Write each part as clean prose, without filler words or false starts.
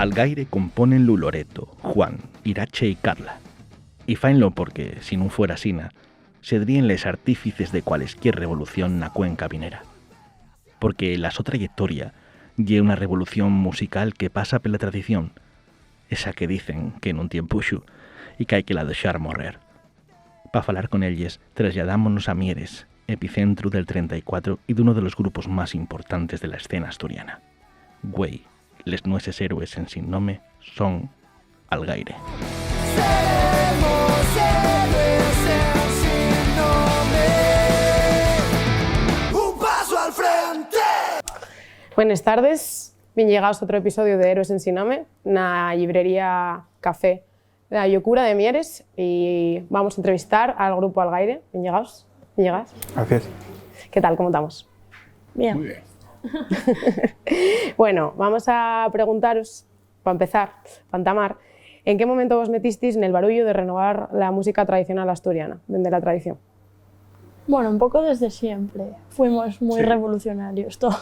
Algaire componenlo Loreto, Juan, Irache y Carla. Y faenlo porque, si non fuera sina, sedrían les artífices de cualesquier revolución na cuenca vinera. Porque la so trayectoria lle una revolución musical que pasa pela tradición, esa que dicen que non tien puxo e que hai que la deixar morrer. Pa falar con elles, trasladámonos a Mieres, epicentro del 34 y de uno de los grupos más importantes de la escena asturiana. Güey, les nueces héroes en sin nome son Algaire. Seremos héroes en sin nombre. Un paso al frente. Buenas tardes, bien llegados a otro episodio de Héroes en Sin Nome, na librería Café de la Llocura de Mieres, y vamos a entrevistar al grupo Algaire. Bien llegados, bien llegadas. Gracias. ¿Qué tal? ¿Cómo estamos? Bien. Muy bien. Bueno, vamos a preguntaros, para empezar, para entamar, ¿en qué momento vos metisteis en el barullo de renovar la música tradicional asturiana, desde la tradición? Bueno, un poco desde siempre. Fuimos muy revolucionarios todos.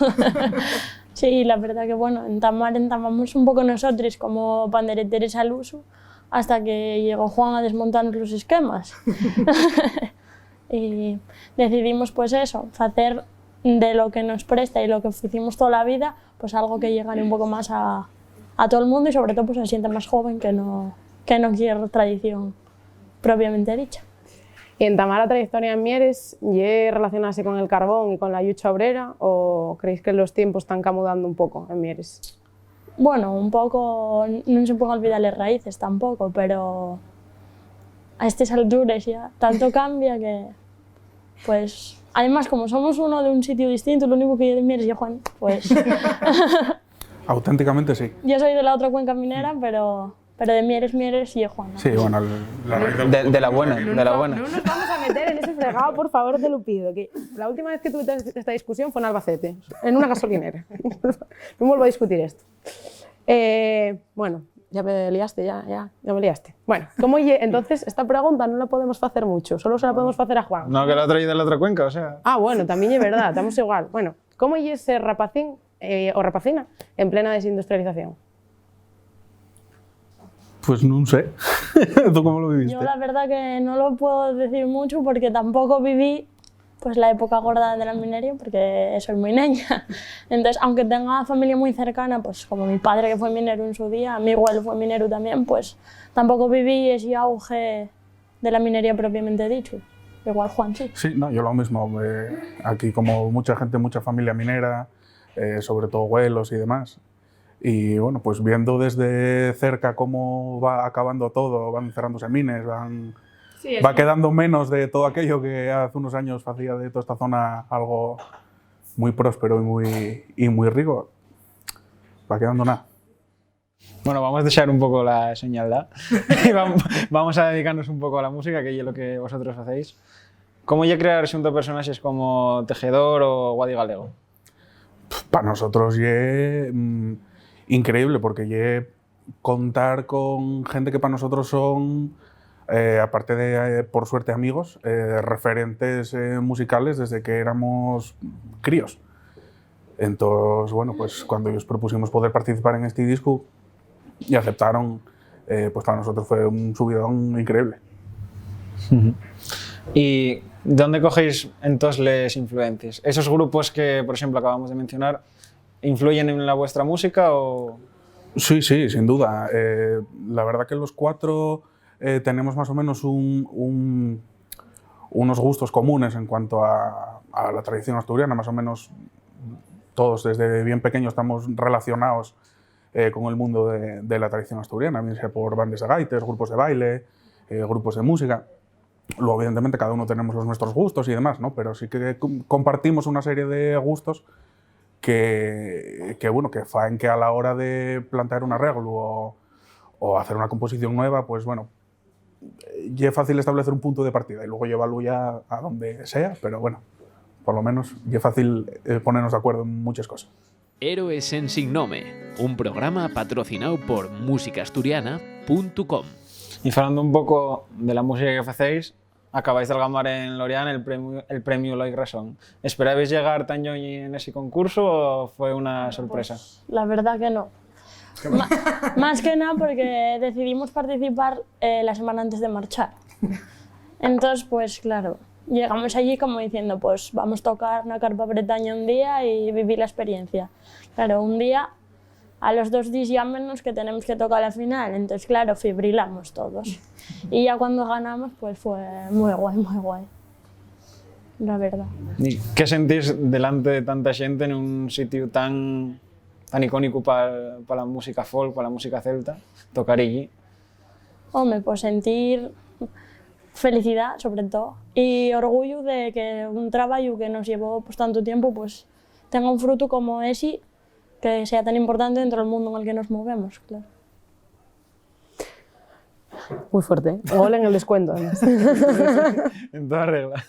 Sí, la verdad que bueno, entamamos un poco nosotros como pandereteres al uso, hasta que llegó Juan a desmontarnos los esquemas. Y decidimos pues eso, hacer de lo que nos presta y lo que hicimos toda la vida, pues algo que llegara un poco más a todo el mundo y sobre todo pues a gente más joven que no quiere tradición propiamente dicha. ¿Y entamar la trayectoria en Mieres y relacionarse con el carbón y con la lucha obrera, o creéis que los tiempos están camudando un poco en Mieres? Bueno, un poco, no se pueden olvidar las raíces tampoco, pero a estas alturas ya tanto cambia que, pues, además como somos uno de un sitio distinto, lo único que yo de Mieres y Juan, pues... Auténticamente sí. Yo soy de la otra cuenca minera, pero de Mieres y Juan, ¿no? Sí, bueno, la raíz De la buena, de la buena. No nos vamos a meter en ese fregado, por favor, te lo pido. Que la última vez que tuve esta discusión fue en Albacete, en una gasolinera. No vuelvo a discutir esto. Bueno, ya me liaste, ya me liaste. Bueno, entonces esta pregunta no la podemos hacer mucho, solo se la podemos hacer a Juan. No, que la traí de la otra cuenca, o sea... Ah, bueno, también es verdad, estamos igual. Bueno, ¿cómo es ser rapacín o rapacina en plena desindustrialización? Pues no sé. ¿Tú cómo lo viviste? Yo la verdad que no lo puedo decir mucho porque tampoco viví pues la época gorda de la minería, porque soy muy niña. Entonces, aunque tenga familia muy cercana, pues como mi padre que fue minero en su día, mi abuelo fue minero también, pues tampoco viví ese auge de la minería propiamente dicho. Igual Juan sí. Sí, no, yo lo mismo. Aquí como mucha gente, mucha familia minera, sobre todo abuelos y demás. Y bueno, pues viendo desde cerca cómo va acabando todo, van cerrándose mines, va quedando menos de todo aquello que hace unos años hacía de toda esta zona algo muy próspero y muy rico. Va quedando nada. Bueno, vamos a dejar un poco la señaldad y vamos a dedicarnos un poco a la música, que es lo que vosotros hacéis. ¿Cómo ya crear xunto personajes como Tejedor o Guadi Galego? Para nosotros es increíble, porque es contar con gente que para nosotros son, aparte de, por suerte, amigos, referentes musicales desde que éramos críos. Entonces, bueno, pues cuando ellos propusimos poder participar en este disco y aceptaron, pues para nosotros fue un subidón increíble. ¿Y dónde cogéis entonces las influencias? ¿Esos grupos que, por ejemplo, acabamos de mencionar, influyen en la vuestra música o...? Sí, sí, sin duda. La verdad que los cuatro tenemos más o menos unos gustos comunes en cuanto a la tradición asturiana. Más o menos todos desde bien pequeños estamos relacionados con el mundo de la tradición asturiana, bien sea por bandas de gaites, grupos de baile, grupos de música. Luego, evidentemente, cada uno tenemos los nuestros gustos y demás, ¿no? Pero sí que compartimos una serie de gustos que faen que a la hora de plantear un arreglo o hacer una composición nueva, pues bueno, es fácil establecer un punto de partida y luego llevarlo ya a donde sea, pero bueno, por lo menos es fácil ponernos de acuerdo en muchas cosas. Héroes en Sin Nome, un programa patrocinado por musicasturiana.com. Y hablando un poco de la música que hacéis, acabáis de ganar en Lorient el premio Loic Rasson. ¿Esperabais llegar tan lloñi en ese concurso o fue una sorpresa? Pues, la verdad que no. Más que nada porque decidimos participar la semana antes de marchar. Entonces, pues claro, llegamos allí como diciendo, pues vamos a tocar una Carpa Bretaña un día y vivir la experiencia. Claro, un día, a los 2 días ya menos que tenemos que tocar la final, entonces claro, fibrilamos todos. Y ya cuando ganamos, pues fue muy guay, la verdad. ¿Y qué sentís delante de tanta gente en un sitio tan icónico para la música folk, para la música celta, tocar allí? Hombre, pues sentir felicidad, sobre todo, y orgullo de que un trabajo que nos llevó pues, tanto tiempo pues, tenga un fruto como ese, que sea tan importante dentro del mundo en el que nos movemos, claro. Muy fuerte, ¿eh? Gol en el descuento, además. En toda regla.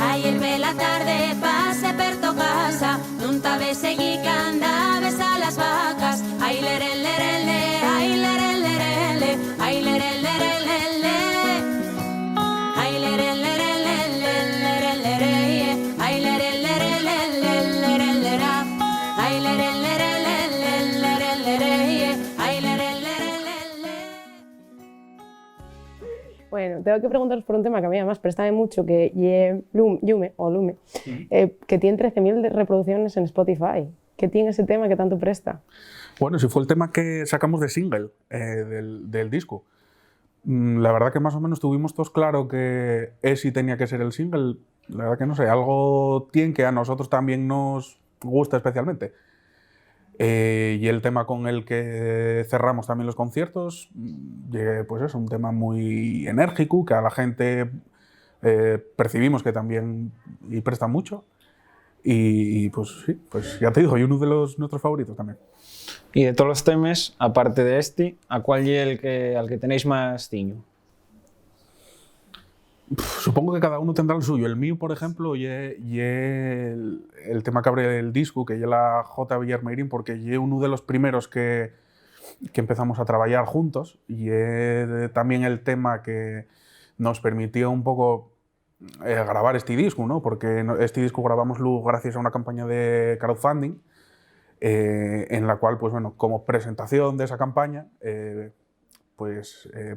Ayer ve la tarde pase per to casa, non t'ave seguí que andaves a las vacas. Ai lere lere le, ai lere lere le, ai lere lere le le, ai lere lere le le lere lere ye, ai lere lere le le lere lera, ai lere lere le le lere lere ye, ai lere lere le le. Bueno, tengo que preguntaros por un tema que a mí además préstame mucho, que Lume, que tiene 13.000 reproducciones en Spotify. ¿Qué tiene ese tema que tanto presta? Bueno, ese fue el tema que sacamos de single del disco. La verdad que más o menos tuvimos todos claro que ese tenía que ser el single. La verdad que no sé, algo tiene que a nosotros también nos gusta especialmente. Y el tema con el que cerramos también los conciertos, pues es un tema muy enérgico, que a la gente percibimos que también y presta mucho. Y pues sí, pues ya te digo, y uno de nuestros favoritos también. Y de todos los temas, aparte de este, ¿a cuál es al que tenéis más tiño? Supongo que cada uno tendrá el suyo. El mío, por ejemplo, y el tema que abre el disco, que es la J. Villarmeirín, porque es uno de los primeros que empezamos a trabajar juntos, y también el tema que nos permitió un poco grabar este disco, ¿no? Porque este disco grabámoslo gracias a una campaña de crowdfunding, en la cual, pues bueno, como presentación de esa campaña,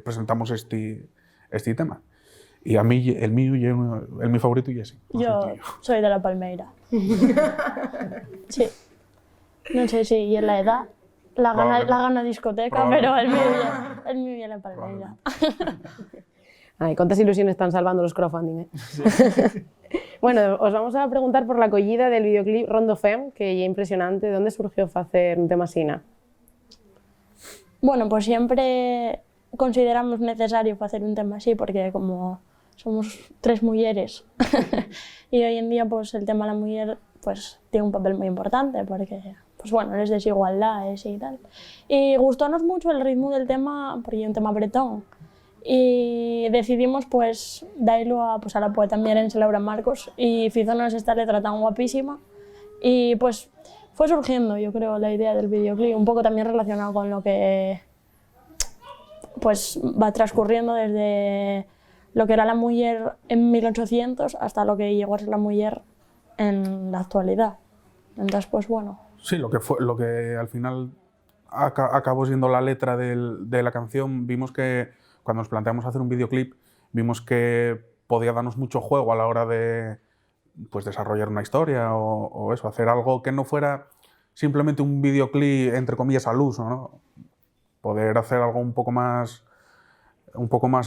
presentamos este tema. Y a mí, el mío y mi favorito y ese. Yo soy de La Palmeira. Sí. No sé si y en la edad la gana discoteca, pero el mío y en La Palmeira. Ay, cuántas ilusiones están salvando los crowdfunding, ¿eh? Sí. Bueno, os vamos a preguntar por la acogida del videoclip Rondo Fem, que es impresionante. ¿Dónde surgió hacer un tema así? Bueno, pues siempre consideramos necesario hacer un tema así, porque como somos 3 mujeres y hoy en día pues el tema de la mujer pues tiene un papel muy importante porque pues bueno, es desigualdad y tal. Y gustónos mucho el ritmo del tema porque es un tema bretón y decidimos pues darlo a la poeta mierense Laura Marcos y fízonos esta letra tan guapísima y pues fue surgiendo yo creo la idea del videoclip un poco también relacionado con lo que pues va transcurriendo desde lo que era la mujer en 1800 hasta lo que llegó a ser la mujer en la actualidad. Entonces, pues bueno. Sí, lo que al final acabó siendo la letra de la canción, vimos que cuando nos planteamos hacer un videoclip, vimos que podía darnos mucho juego a la hora de pues, desarrollar una historia o eso, hacer algo que no fuera simplemente un videoclip, entre comillas, al uso, ¿no? Poder hacer algo un poco más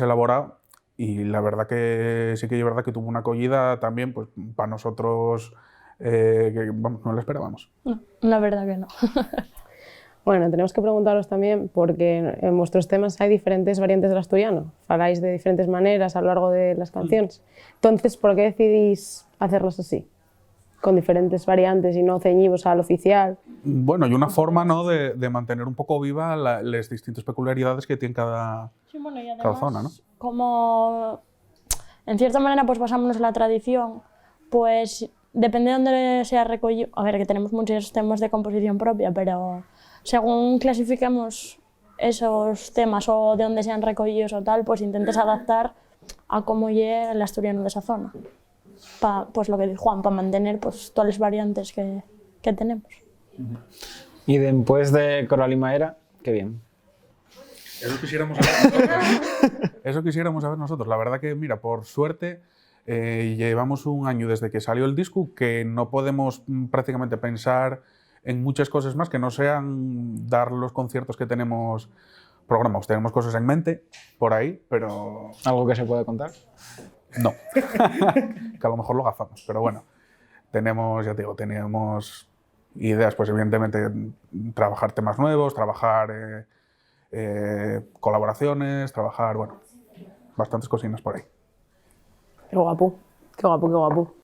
elaborado. Y la verdad que sí que es verdad que tuvo una acogida también, pues para nosotros, que vamos, no la esperábamos. No, la verdad que no. Bueno, tenemos que preguntaros también, porque en vuestros temas hay diferentes variantes del asturiano, faláis de diferentes maneras a lo largo de las canciones. Entonces, ¿por qué decidís hacerlos así? con diferentes variantes y no ceñimos al oficial. Bueno, y una forma, ¿no?, de mantener un poco viva las distintas peculiaridades que tiene cada, Sí, bueno, y además, cada zona, ¿no? como en cierta manera pues basámonos en la tradición, pues depende de dónde sea recogido. A ver, que tenemos muchos temas de composición propia, pero según clasifiquemos esos temas o de dónde sean recogidos o tal, pues intentes adaptar a cómo llega el asturiano de esa zona. Pues lo que dice Juan, para mantener pues todas las variantes que tenemos. Y después de Coral y Maera, qué bien. Eso quisiéramos saber nosotros. Eso quisiéramos saber nosotros. La verdad que, mira, por suerte, llevamos un año desde que salió el disco que no podemos prácticamente pensar en muchas cosas más que no sean dar los conciertos que tenemos programados. Tenemos cosas en mente por ahí, pero... ¿Algo que se puede contar? No. Que a lo mejor lo gafamos, pero bueno. Tenemos, ya te digo, tenemos ideas, pues evidentemente, trabajar temas nuevos, trabajar colaboraciones, trabajar, bueno, bastantes cosinas por ahí. Qué guapo, qué guapo, qué guapo.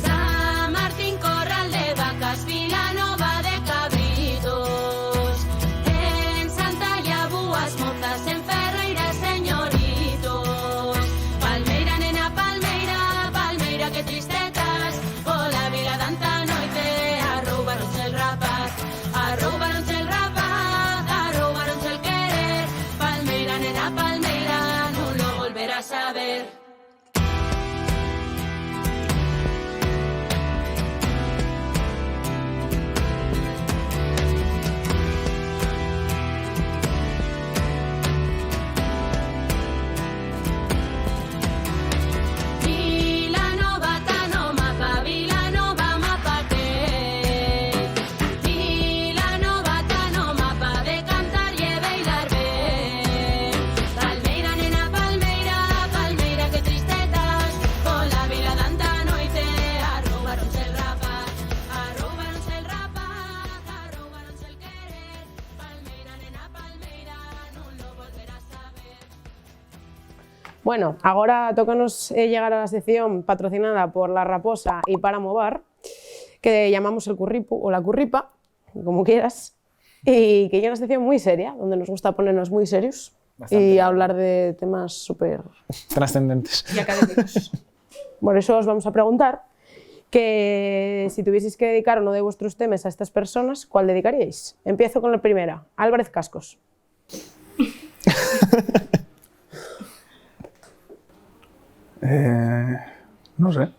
San Martín, corral de vacas, Vilanova de cabritos. En Santa Yabúas, mozas, en Ferreira, señoritos. Palmeira, nena, palmeira, palmeira, que tristetas. Hola, vila danta noite, arroubaronse el rapaz. Arroubaronse el rapaz, arroubaronse el querer. Palmeira, nena, palmeira, no lo volverás a ver. Vilanova, tano mapa, Vilanova, mapa que. Vilanova, tano mapa, de cantar y bailar bien. Palmeira, nena, palmeira, palmeira, que tristetas. Con la vila danta noite, arroubaronse el rapaz. Arroubaronse el rapaz, arroubaronse el querer. Palmeira, nena, palmeira, non lo volverás a ver. Bueno, agora tócanos llegar a la sección patrocinada por La Raposa y Páramo Bar, que llamamos el Curripu o la Curripa, como quieras, y que es una sección muy seria, donde nos gusta ponernos muy serios y hablar de temas súper Trascendentes. y académicos. Por eso os vamos a preguntar que si tuvieseis que dedicar uno de vuestros temas a estas personas, ¿cuál dedicaríais? Empiezo con la primera, Álvarez Cascos. No sé.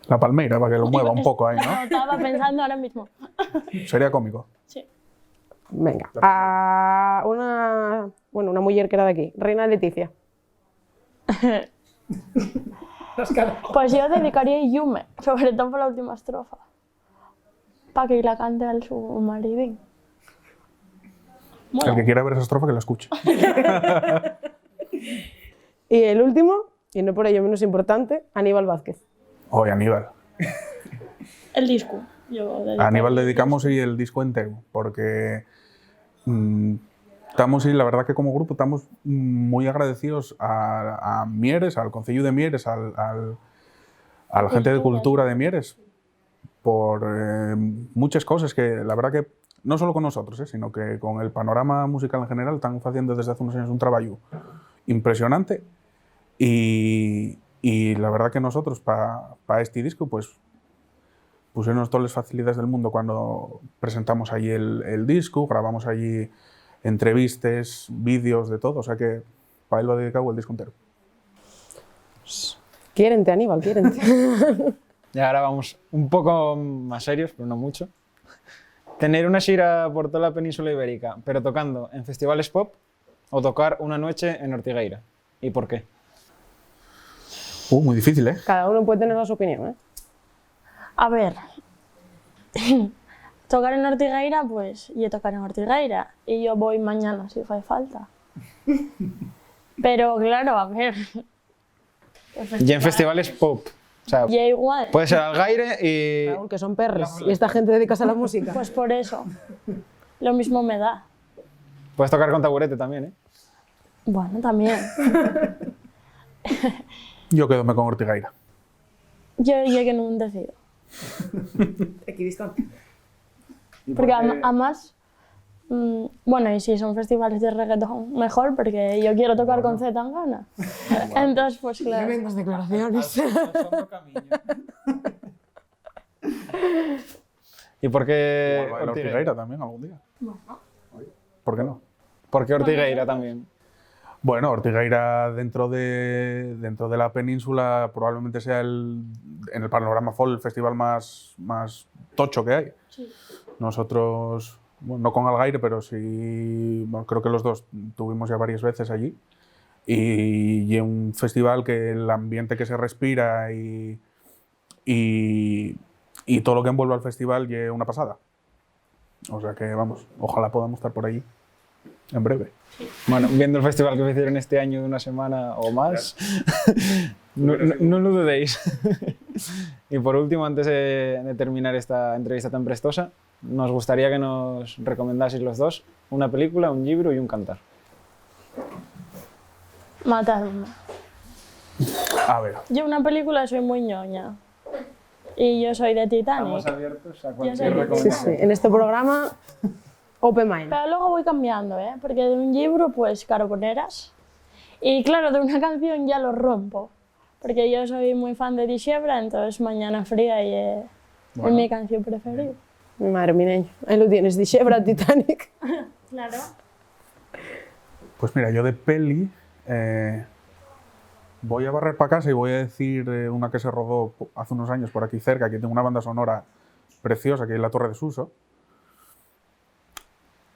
La palmeira, para que lo mueva un poco ahí, Lo ¿no? estaba pensando ahora mismo. Sería cómico. Sí. Venga, a una mujer que era de aquí, Reina Leticia. Pues yo dedicaría Yume, sobre todo por la última estrofa, para que la cante al su maridín. El que quiera ver esa estrofa, que la escuche. Y el último, y no por ello menos importante, Aníbal Vázquez. Oye, Aníbal. El disco. Yo A Aníbal dedicamos y el disco entero, porque estamos, y la verdad que como grupo estamos muy agradecidos a Mieres, al Concello de Mieres, a la gente de cultura de Mieres, por muchas cosas que la verdad que no solo con nosotros, sino que con el panorama musical en general están haciendo desde hace unos años un trabajo impresionante y la verdad que nosotros para este disco pues pusimos todas las facilidades del mundo cuando presentamos allí el disco, grabamos allí entrevistas, vídeos, de todo, o sea que para él va dedicado el disco entero. Quiérente, Aníbal, quiérente. Y ahora vamos un poco más serios, pero no mucho. Tener una gira por toda la península ibérica, pero tocando en festivales pop, o tocar una noche en Ortigueira. ¿Y por qué? Muy difícil, ¿eh? Cada uno puede tener su opinión, ¿eh? A ver, tocar en Ortigueira, pues yo tocar en Ortigueira y yo voy mañana si hace falta. Pero claro, a ver. Y en festivales pop. O sea, Y igual, puede ser Algaire y... Raúl, que son perros y esta gente dedicas a la música. pues por eso, lo mismo me da. Puedes tocar con taburete también, ¿eh? Bueno, también. Yo quedome con Ortigueira. Yo que non decido. Equidistante. Porque además, bueno, y si son festivales de reggaetón, mejor, porque yo quiero tocar con Z Tangana. Entonces, pues claro. Tremendas declaraciones. ¿Y por qué Igual va el Ortigueira también algún día. Oye, ¿por qué no? ¿Por qué Ortigueira también? Bueno, Ortigueira dentro de la península probablemente sea en el panorama folk el festival más tocho que hay. Sí. Nosotros, bueno, no con Algaire, pero sí, bueno, creo que los dos tuvimos ya varias veces allí. Y es un festival que el ambiente que se respira y todo lo que envuelve al festival es una pasada. O sea que, vamos, ojalá podamos estar por allí en breve. Bueno, viendo el festival que hicieron este año de una semana o más, no lo dudéis. Y por último, antes de terminar esta entrevista tan prestosa, nos gustaría que nos recomendaseis los dos una película, un libro y un cantar. Matadme. A ver, Yo una película soy muy ñoña. Y yo soy de Titanic. Estamos abiertos a Yo cualquier soy de Sí, recomendación. sí. En este programa, open mind. Pero luego voy cambiando, ¿eh? Porque de un libro, pues Carboneras. Y claro, de una canción ya lo rompo. Porque yo soy muy fan de Dixebra, entonces Mañana Fría y es mi canción preferida. Mi madre, mi niño. Ahí lo tienes, Dixebra, Titanic. Claro. pues mira, yo de peli voy a barrer para casa y voy a decir una que se rodó hace unos años por aquí cerca, que tiene una banda sonora preciosa, que es La Torre de Suso.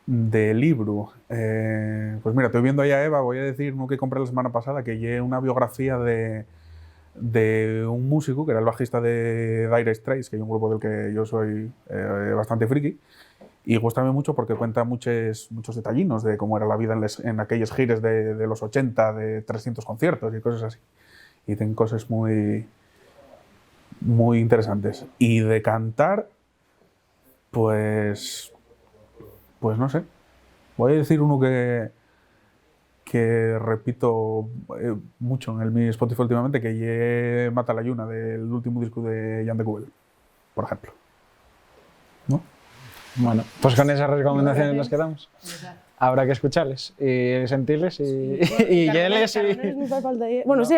De libro, pues mira, estoy viendo ahí a Eva, voy a decir uno que compré la semana pasada, que es una biografía de un músico que era el bajista de Dire Straits, que es un grupo del que yo soy bastante friki, y gustame mucho porque cuenta muchos detallinos de cómo era la vida en aquellos gires de los 80, de 300 conciertos y cosas así. Y tienen cosas muy interesantes. Y de cantar, pues no sé. Voy a decir uno que repito mucho en mi Spotify últimamente, que es Mata la Lluna, del último disco de Jan de Cubel, por ejemplo. ¿No? Bueno, pues con esas recomendaciones nos quedamos. Habrá que escucharles y sentirles y yeles y... Bueno, sí,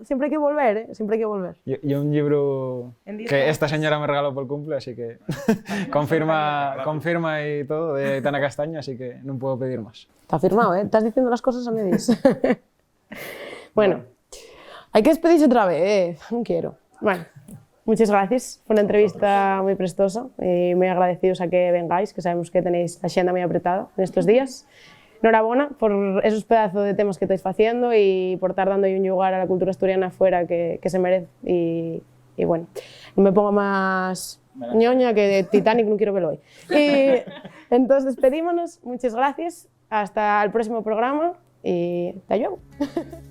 siempre hay que volver, ¿eh? Siempre hay que volver. Y un libro que esta señora me regaló por el cumple, así que confirma y todo, de Aitana Castaño, así que no puedo pedir más. Está firmado, ¿eh? Estás diciendo las cosas a medias. Bueno, hay que despedirse otra vez, ¿eh? No quiero. Bueno, muchas gracias. Fue una entrevista muy prestosa y muy agradecidos a que vengáis, que sabemos que tenéis la agenda muy apretada en estos días. Enhorabuena por esos pedazos de temas que estáis haciendo y por estar dando un lugar a la cultura asturiana afuera que se merece. Y bueno, no me pongo más ñoña que de Titanic, no quiero verlo hoy. Y entonces despedímonos, muchas gracias, hasta el próximo programa y te ayudo.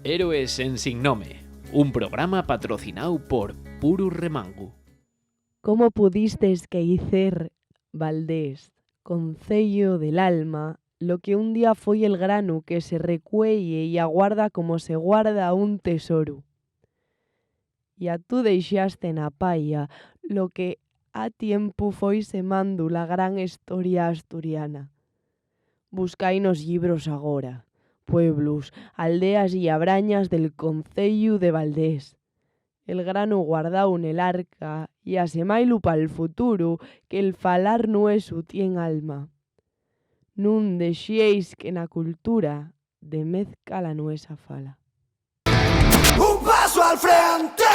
Héroes en Sin Nome, un programa patrocinado por Puro Remangu. ¿Cómo pudistes que hicer, Valdés, concello del alma, lo que un día foi el grano que se recuelle y aguarda como se guarda un tesoro? Y a tú deixaste na palla lo que a tiempo foi semando la gran historia asturiana. Buscai nos libros agora, pueblos, aldeas y abrañas del concello de Valdés. El grano guardao nel arca y asemailu pa'l futuro, que el falar nuesu tien alma. Nun deixéis que na cultura demezca la nuesa fala. Un paso al frente.